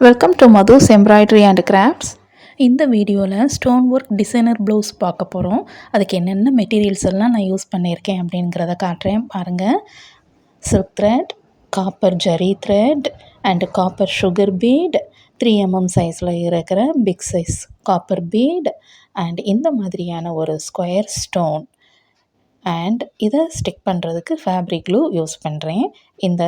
Welcome to Madhu's embroidery and crafts. இந்த வீடியோவில் stone work designer blouse பார்க்க போகிறோம். அதுக்கு என்னென்ன மெட்டீரியல்ஸ் எல்லாம் நான் யூஸ் பண்ணியிருக்கேன் அப்படிங்கிறத காட்டுறேன் பாருங்கள். Silk thread, copper zari thread and copper sugar bead, 3mm சைஸில் இருக்கிற big size copper bead and இந்த மாதிரியான ஒரு ஸ்கொயர் ஸ்டோன். அண்ட் இதை ஸ்டிக் பண்ணுறதுக்கு ஃபேப்ரிக் க்ளூ யூஸ் பண்ணுறேன். இந்த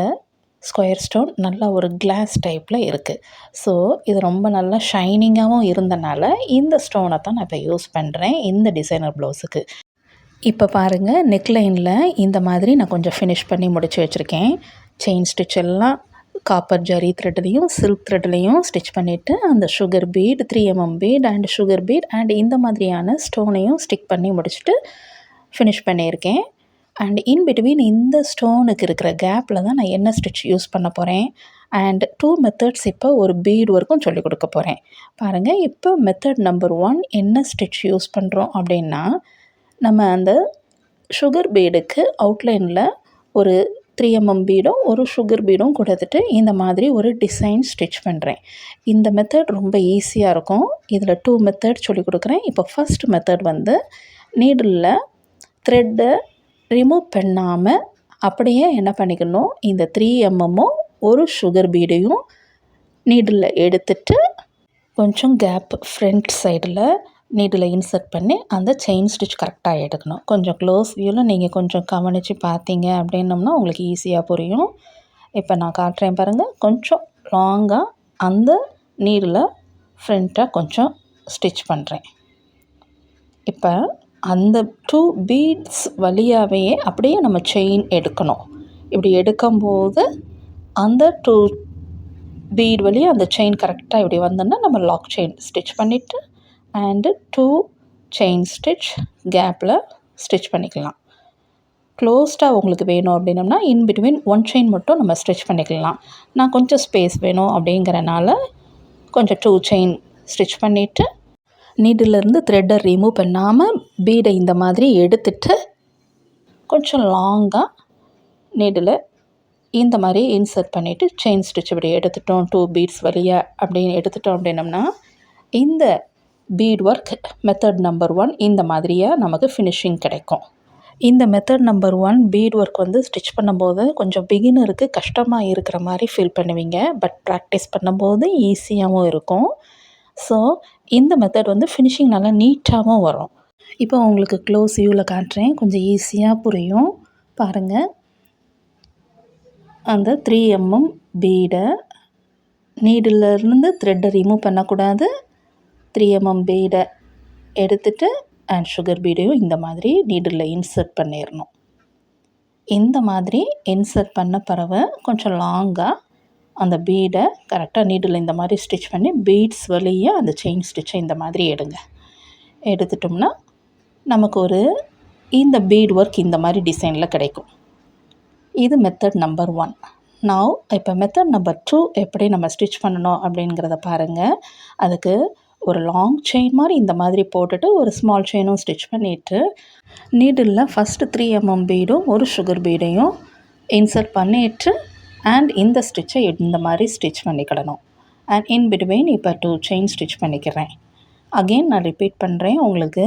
ஸ்கொயர் ஸ்டோன் நல்லா ஒரு கிளாஸ் டைப்பில் இருக்குது. ஸோ இது ரொம்ப நல்லா ஷைனிங்காகவும் இருந்தனால இந்த ஸ்டோனை தான் நான் இப்போ யூஸ் பண்ணுறேன் இந்த டிசைனர் ப்ளவுஸுக்கு. இப்போ பாருங்கள், நெக்லைனில் இந்த மாதிரி நான் கொஞ்சம் ஃபினிஷ் பண்ணி முடித்து வச்சுருக்கேன். செயின் ஸ்டிச் எல்லாம் காப்பர் ஜரி த்ரெட்லேயும் சில்க் த்ரெட்லேயும் ஸ்டிச் பண்ணிவிட்டு அந்த sugar bead, 3mm bead and sugar bead and இந்த மாதிரியான ஸ்டோனையும் ஸ்டிக் பண்ணி முடிச்சுட்டு ஃபினிஷ் பண்ணியிருக்கேன். அண்ட் இன் பிட்வீன் இந்த ஸ்டோனுக்கு இருக்கிற கேப்பில் தான் நான் என்ன ஸ்டிச் யூஸ் பண்ண போகிறேன். அண்ட் 2 மெத்தட்ஸ் இப்போ ஒரு பீட் ஒர்க்கும் சொல்லிக் கொடுக்க போகிறேன். பாருங்கள், இப்போ மெத்தட் நம்பர் 1 என்ன ஸ்டிச் யூஸ் பண்ணுறோம் அப்படின்னா, நம்ம அந்த சுகர் பீடுக்கு அவுட்லைனில் ஒரு 3mm பீடும் ஒரு சுகர் பீடும் கொடுத்துட்டு இந்த மாதிரி ஒரு டிசைன் ஸ்டிச் பண்ணுறேன். இந்த மெத்தட் ரொம்ப ஈஸியாக இருக்கும். இதில் 2 மெத்தட் சொல்லிக் கொடுக்குறேன். இப்போ ஃபஸ்ட் மெத்தட் வந்து நீடிலில் த்ரெட்டை ரிமூவ் பண்ணாமல் அப்படியே என்ன பண்ணிக்கணும், இந்த 3mmமும் ஒரு சுகர் பீடையும் நீடில் எடுத்துட்டு கொஞ்சம் கேப் ஃப்ரண்ட் சைடில் நீடில் இன்சர்ட் பண்ணி அந்த செயின் ஸ்டிச் கரெக்டாக எடுக்கணும். கொஞ்சம் க்ளோஸ் வியூவில் நீங்கள் கொஞ்சம் கவனித்து பார்த்தீங்க அப்படின்னம்னா உங்களுக்கு ஈஸியாக புரியும். இப்போ நான் காட்டுறேன் பாருங்கள். கொஞ்சம் லாங்காக அந்த நீடில் ஃப்ரண்ட்டாக கொஞ்சம் ஸ்டிச் பண்ணுறேன். இப்போ அந்த 2 பீட்ஸ் வழியாகவே அப்படியே நம்ம செயின் எடுக்கணும். இப்படி எடுக்கும்போது அந்த 2 பீட் வழியாக அந்த செயின் கரெக்டாக இப்படி வந்தோன்னா நம்ம லாக் செயின் ஸ்டிச் பண்ணிவிட்டு அண்டு 2 செயின் ஸ்டிச் கேப்பில் ஸ்டிச் பண்ணிக்கலாம். க்ளோஸ்டாக உங்களுக்கு வேணும் அப்படின்னம்னா இன் பிட்வீன் 1 செயின் மட்டும் நம்ம ஸ்டிச் பண்ணிக்கலாம். நான் கொஞ்சம் ஸ்பேஸ் வேணும் அப்படிங்கிறனால கொஞ்சம் 2 செயின் ஸ்டிச் பண்ணிவிட்டு நீடிலிருந்து த்ரெட்டை ரிமூவ் பண்ணாமல் பீடை இந்த மாதிரி எடுத்துட்டு கொஞ்சம் லாங்காக நீடில் இந்த மாதிரி இன்சர்ட் பண்ணிவிட்டு செயின் ஸ்டிச் இப்படி எடுத்துட்டோம் 2 பீட்ஸ் வழியாக அப்படின்னு எடுத்துட்டோம் அப்படின்னம்னா இந்த பீட் ஒர்க் மெத்தட் நம்பர் 1 இந்த மாதிரியாக நமக்கு ஃபினிஷிங் கிடைக்கும். இந்த மெத்தட் நம்பர் 1 பீட் ஒர்க் வந்து ஸ்டிச் பண்ணும்போது கொஞ்சம் பிகினருக்கு கஷ்டமாக இருக்கிற மாதிரி ஃபீல் பண்ணுவீங்க. பட் ப்ராக்டிஸ் பண்ணும்போது ஈஸியாகவும் இருக்கும். ஸோ இந்த மெத்தட் வந்து ஃபினிஷிங் நல்லா நீட்டாகவும் வரும். இப்போ உங்களுக்கு க்ளோஸ் வியூவில் காட்டுறேன், கொஞ்சம் ஈஸியாக புரியும். பாருங்கள், அந்த 3mm பீடை நீடிலிருந்து த்ரெட்டை ரிமூவ் பண்ணக்கூடாது. 3mm பீடை எடுத்துட்டு அண்ட் சுகர் பீடையும் இந்த மாதிரி நீடில் இன்சர்ட் பண்ணிடணும். இந்த மாதிரி இன்சர்ட் பண்ண பிறகு கொஞ்சம் லாங்காக அந்த பீடை கரெக்டாக நீடில் இந்த மாதிரி ஸ்டிச் பண்ணி பீட்ஸ் வழியாக அந்த செயின் ஸ்டிச்சை இந்த மாதிரி எடுத்துட்டோம்னா நமக்கு ஒரு இந்த பீட் ஒர்க் இந்த மாதிரி டிசைனில் கிடைக்கும். இது மெத்தட் நம்பர் 1. நவ் இப்போ மெத்தட் நம்பர் 2 எப்படி நம்ம ஸ்டிச் பண்ணணும் அப்படிங்கிறத பாருங்கள். அதுக்கு ஒரு லாங் செயின் மாதிரி இந்த மாதிரி போட்டுட்டு ஒரு ஸ்மால் செயினும் ஸ்டிச் பண்ணிவிட்டு நீடிலில் ஃபஸ்ட்டு 3mm பீடும் ஒரு சுகர் பீடையும் இன்சர்ட் பண்ணிவிட்டு அண்ட் இந்த ஸ்டிச்சை இந்த மாதிரி ஸ்டிச் பண்ணிக்கிடணும். அண்ட் இன் பிட்வீன் இப்போ 2 செயின் ஸ்டிச் பண்ணிக்கிறேன். அகெயின் நான் ரிப்பீட் பண்ணுறேன். உங்களுக்கு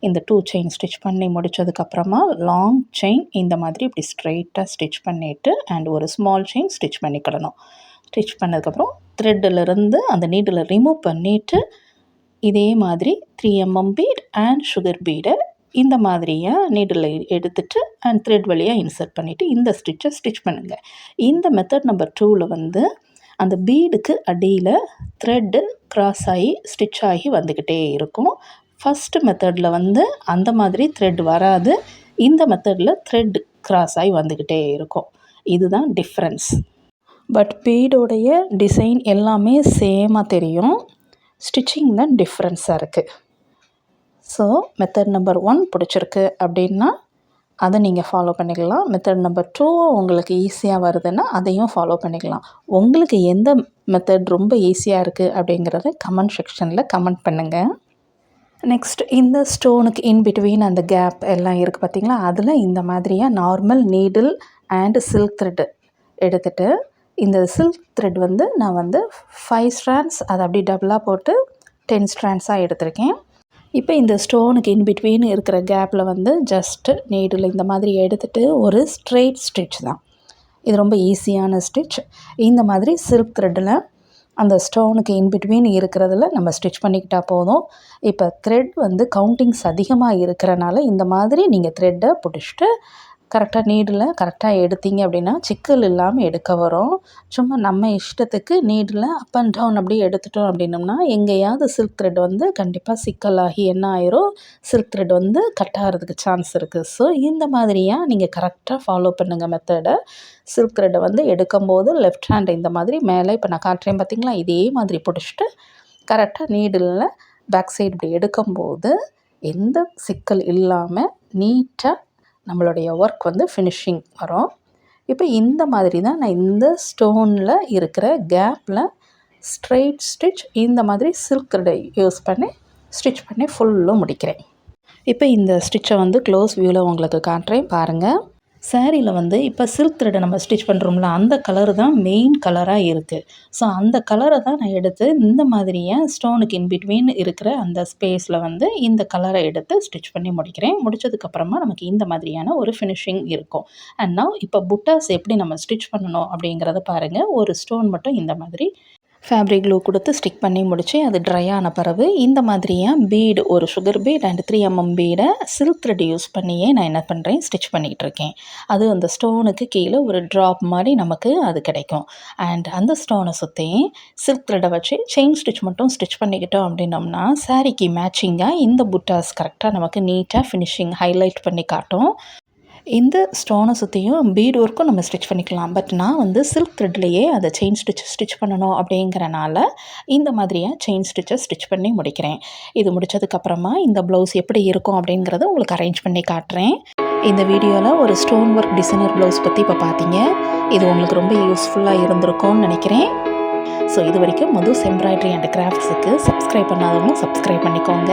இந்த 2 செயின் ஸ்டிச் பண்ணி முடித்ததுக்கப்புறமா லாங் செயின் இந்த மாதிரி இப்படி ஸ்ட்ரெயிட்டாக ஸ்டிச் பண்ணிவிட்டு அண்ட் ஒரு ஸ்மால் செயின் ஸ்டிச் பண்ணிக்கிடணும். ஸ்டிச் பண்ணதுக்கப்புறம் த்ரெட்டிலிருந்து அந்த நீடில் ரிமூவ் பண்ணிவிட்டு இதே மாதிரி 3mm பீட் அண்ட் சுகர் பீடை இந்த மாதிரியாக நீடில் எடுத்துட்டு அண்ட் த்ரெட் வழியாக இன்சர்ட் பண்ணிவிட்டு இந்த ஸ்டிச்சை ஸ்டிச் பண்ணுங்கள். இந்த மெத்தட் நம்பர் 2ல் வந்து அந்த பீடுக்கு அடியில் த்ரெட்டு க்ராஸ் ஆகி ஸ்டிச் ஆகி வந்துக்கிட்டே இருக்கும். ஃபஸ்ட்டு மெத்தடில் வந்து அந்த மாதிரி த்ரெட் வராது. இந்த மெத்தடில் த்ரெட் க்ராஸ் ஆகி வந்துக்கிட்டே இருக்கும். இதுதான் டிஃப்ரென்ஸ். பட் பீடோடைய டிசைன் எல்லாமே சேமாக தெரியும். ஸ்டிச்சிங் தான் டிஃப்ரென்ஸாக இருக்குது. ஸோ மெத்தட் நம்பர் 1 பிடிச்சிருக்கு அப்படின்னா அதை நீங்கள் ஃபாலோ பண்ணிக்கலாம். மெத்தட் நம்பர் 2 உங்களுக்கு ஈஸியாக வருதுன்னா அதையும் ஃபாலோ பண்ணிக்கலாம். உங்களுக்கு எந்த மெத்தட் ரொம்ப ஈஸியாக இருக்குது அப்படிங்கிறத கமெண்ட் செக்ஷனில் கமெண்ட் பண்ணுங்கள். நெக்ஸ்ட் இந்த ஸ்டோனுக்கு இன் பிட்வீன் அந்த கேப் எல்லாம் இருக்குது பார்த்திங்களா, அதில் இந்த மாதிரியாக normal needle and silk thread எடுத்துகிட்டு இந்த சில்க் த்ரெட் வந்து நான் வந்து 5 ஸ்ட்ராண்ட்ஸ் அதை அப்படியே டபுளாக போட்டு 10 ஸ்ட்ராண்ட்ஸாக எடுத்திருக்கேன். இப்போ இந்த ஸ்டோனுக்கு இன்பிட்வீன் இருக்கிற கேப்பில் வந்து ஜஸ்ட்டு நீடில் இந்த மாதிரி எடுத்துகிட்டு ஒரு ஸ்ட்ரெயிட் ஸ்டிச் தான். இது ரொம்ப ஈஸியான ஸ்டிச். இந்த மாதிரி சில்க் த்ரெட்டில் அந்த ஸ்டோனுக்கு இன்பிட்வீன் இருக்கிறதுல நம்ம ஸ்டிச் பண்ணிக்கிட்டால் போதும். இப்போ த்ரெட் வந்து கவுண்டிங்ஸ் அதிகமாக இருக்கிறனால இந்த மாதிரி நீங்கள் த்ரெட்டை பிடிச்சிட்டு கரெக்டாக நீடில் கரெக்டாக எடுத்தீங்க அப்படின்னா சிக்கல் இல்லாமல் எடுக்க வரும். சும்மா நம்ம இஷ்டத்துக்கு நீடில் அப் அண்ட் டவுன் அப்படியே எடுத்துட்டோம் அப்படின்னோம்னா எங்கேயாவது சில்க் த்ரெட் வந்து கண்டிப்பாக சிக்கலாகி என்ன ஆயிரும், சில்க் த்ரெட் வந்து கட் ஆகிறதுக்கு சான்ஸ் இருக்குது. ஸோ இந்த மாதிரியாக நீங்கள் கரெக்டாக ஃபாலோ பண்ணுங்கள் மெத்தடை. சில்க் த்ரெட்டை வந்து எடுக்கும்போது லெஃப்ட் ஹேண்ட் இந்த மாதிரி மேலே இப்போ நான் காட்டுறேன் பார்த்தீங்களா, இதே மாதிரி பிடிச்சிட்டு கரெக்டாக நீடில் பேக் சைடு இப்படி எடுக்கும்போது எந்த சிக்கல் இல்லாமல் நீட்டாக நம்மளுடைய ஒர்க் வந்து ஃபினிஷிங் வரும். இப்போ இந்த மாதிரி தான் நான் இந்த ஸ்டோனில் இருக்கிற கேப்பில் ஸ்ட்ரெயிட் ஸ்டிச் இந்த மாதிரி சில்க் த்ரெட்டை யூஸ் பண்ணி ஸ்டிச் பண்ணி ஃபுல்லும் முடிக்கிறேன். இப்போ இந்த ஸ்டிச்சை வந்து க்ளோஸ் வியூவில் உங்களுக்கு காட்டுறேன் பாருங்கள். சாரியில் வந்து இப்போ சில்க் த்ரெட்டை நம்ம ஸ்டிச் பண்ணுறோம்ல, அந்த கலர் தான் மெயின் கலராக இருக்குது. ஸோ அந்த கலரை தான் நான் எடுத்து இந்த மாதிரியே ஸ்டோனுக்கு இன்பிட்வீன் இருக்கிற அந்த ஸ்பேஸில் வந்து இந்த கலரை எடுத்து ஸ்டிச் பண்ணி முடிக்கிறேன். முடித்ததுக்கப்புறமா நமக்கு இந்த மாதிரியான ஒரு ஃபினிஷிங் இருக்கும். அண்ட் நவ் இப்போ புட்டாஸ் எப்படி நம்ம ஸ்டிச் பண்ணணும் அப்படிங்கிறத பாருங்கள். ஒரு ஸ்டோன் மட்டும் இந்த மாதிரி ஃபேப்ரிக் க்ளூ கொடுத்து ஸ்டிக் பண்ணி முடித்து அது ட்ரை ஆன பிறகு இந்த மாதிரியாக பீடு, ஒரு சுகர் பீட் அண்ட் 3 mm பீடை சில்க் த்ரெட் யூஸ் பண்ணியே நான் என்ன பண்ணுறேன், ஸ்டிச் பண்ணிகிட்டு இருக்கேன். அது அந்த ஸ்டோனுக்கு கீழே ஒரு ட்ராப் மாதிரி நமக்கு அது கிடைக்கும். அண்ட் அந்த ஸ்டோனை சுற்றி சில்க் த்ரெட்டை வச்சு செயின் ஸ்டிச் மட்டும் ஸ்டிச் பண்ணிக்கிட்டோம் அப்படின்னோம்னா சாரிக்கு மேட்சிங்காக இந்த புட்டாஸ் கரெக்டாக நமக்கு நீட்டாக ஃபினிஷிங் ஹைலைட் பண்ணி காட்டும். இந்த ஸ்டோனை சுற்றியும் பீட் ஒர்க்கும் நம்ம ஸ்டிச் பண்ணிக்கலாம். பட் நான் வந்து சில்க் த்ரெட்லேயே அதை செயின் ஸ்டிச் பண்ணணும் அப்படிங்கிறனால இந்த மாதிரியாக செயின் ஸ்டிச்சை ஸ்டிச் பண்ணி முடிக்கிறேன். இது முடித்ததுக்கப்புறமா இந்த ப்ளவுஸ் எப்படி இருக்கும் அப்படிங்கிறத உங்களுக்கு அரேஞ்ச் பண்ணி காட்டுறேன். இந்த வீடியோவில் ஒரு ஸ்டோன் ஒர்க் டிசைனர் ப்ளவுஸ் பற்றி இப்போ பார்த்தீங்க. இது உங்களுக்கு ரொம்ப யூஸ்ஃபுல்லாக இருந்திருக்கும்னு நினைக்கிறேன். ஸோ இது வரைக்கும் மதுஸ் எம்ப்ராய்டரி அண்ட் கிராஃப்ட்ஸுக்கு சப்ஸ்கிரைப் பண்ணாதவங்க சப்ஸ்கிரைப் பண்ணிக்கோங்க.